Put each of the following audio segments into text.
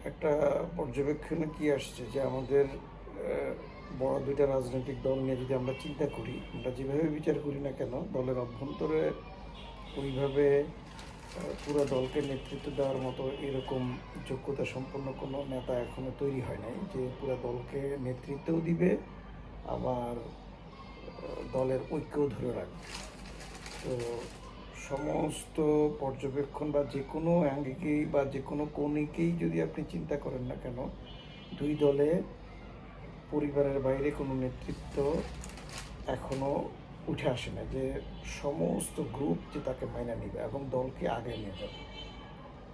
একটা পর্যবেক্ষণে কি আসছে যে আমাদের বড় দুইটা রাজনৈতিক দল নিয়ে যদি আমরা চিন্তা করি, আমরা যেভাবে বিচার করি না কেন, দলের অভ্যন্তরে ওইভাবে পুরো দলকে নেতৃত্ব দেওয়ার মতো এরকম যোগ্যতা সম্পন্ন কোনো নেতা এখনো তৈরি হয় নাই যে পুরো দলকে নেতৃত্বও দিবে, আবার দলের ঐক্যও ধরে রাখবে। তো সমস্ত পর্যবেক্ষণ বা যে কোনো আঙ্গিকেই বা যে কোনো কোণিকেই যদি আপনি চিন্তা করেন না কেন, দুই দলে পরিবারের বাইরে কোনো নেতৃত্ব এখনও উঠে আসে না যে সমস্ত গ্রুপ যে তাকে মাইনা নেবে এবং দলকে আগে নিয়ে যাবে।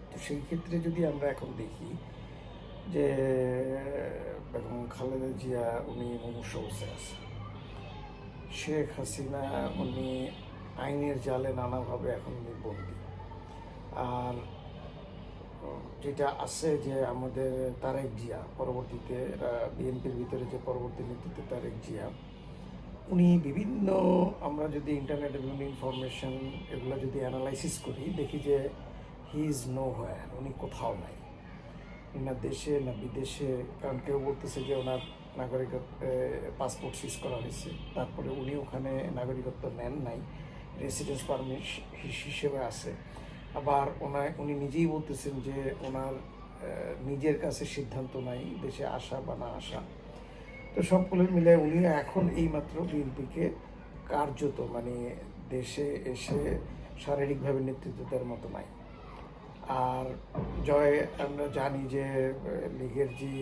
তো সেই ক্ষেত্রে যদি আমরা এখন দেখি যে বেগম খালেদা জিয়া উনি মুমূর্ষ অবস্থায় আছে, শেখ হাসিনা উনি আইনের জালে নানাভাবে এখন উনি বন্দী। আর যেটা আছে যে আমাদের তারেক জিয়া, পরবর্তীতে বিএনপির ভিতরে যে পরবর্তী নেতৃত্ব তারেক জিয়া, উনি বিভিন্ন, আমরা যদি ইন্টারনেটে বিভিন্ন ইনফরমেশন এগুলো যদি অ্যানালাইসিস করি, দেখি যে হি ইজ নো হোয়ার, উনি কোথাও নাই, না দেশে না বিদেশে। কারণ কেউ বলতেছে যে ওনার নাগরিকত্ব পাসপোর্ট সিজ করা হয়েছে, তারপরে উনি ওখানে নাগরিকত্ব নেন নাই, রেসিডেন্স পারমিট হিসেবে আছে। আবার উনি নিজেই বলতেছেন যে ওনার নিজের কাছে সিদ্ধান্ত নাই দেশে আসা বা না আসা। তো সবগুলো মিলে উনি এখন এইমাত্র বিএনপিকে কার্যত মানে দেশে এসে শারীরিকভাবে নেতৃত্ব দেওয়ার মতো নাই। আর জয়, আমরা জানি যে লীগের যে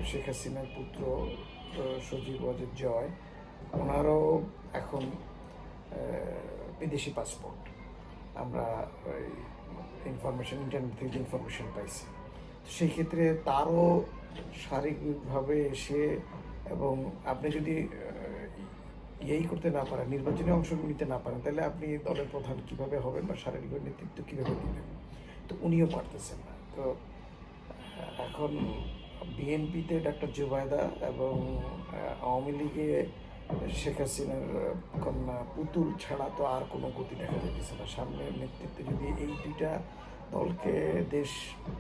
শেখ হাসিনার পুত্র সজীব ওয়াজেদ জয়, ওনারও এখন বিদেশি পাসপোর্ট, আমরা ইনফরমেশন, ইন্টারনেট থেকে ইনফরমেশন পাইছি। সেই ক্ষেত্রে তারও শারীরিকভাবে এসে, এবং আপনি যদি ইয়েই করতে না পারেন, নির্বাচনে অংশ নিতে না পারেন, তাহলে আপনি দলের প্রধান কীভাবে হবেন বা শারীরিকভাবে নেতৃত্ব কীভাবে দিবেন? তো উনিও পারতেছেন না। তো এখন বিএনপিতে ডাক্তার জুবায়দা এবং আওয়ামী লীগে শেখ হাসিনার কন্যা পুতুল ছাড়া তো আর কোনো গতি দেখা যাচ্ছে না। সামনের নেতৃত্বে যদি এই দুইটা দলকে দেশ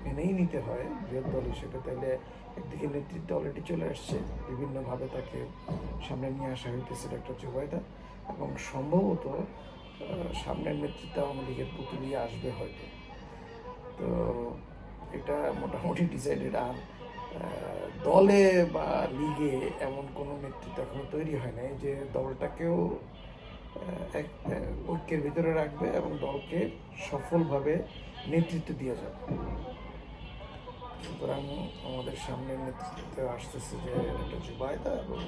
মেনেই নিতে হয় বৃহৎ দল হিসেবে, তাহলে একদিকে নেতৃত্ব অলরেডি চলে আসছে, বিভিন্নভাবে তাকে সামনে নিয়ে আসা হইতেছে ডাক্তার জুবায়দা, এবং সম্ভবত সামনের নেতৃত্বে আওয়ামী লীগের পুতুলই আসবে হয়তো। তো এটা মোটামুটি ডিসাইডেড। আর দলে বা লিগে এমন কোনো নেতৃত্ব এখনো তৈরি হয় নাই যে দলটাকেও এক ঐক্যের ভিতরে রাখবে এবং দলকে সফলভাবে নেতৃত্ব দিয়ে যাবে। সুতরাং আমাদের সামনে নেতৃত্বে আসতেছে যে একটা জুবায়দা এবং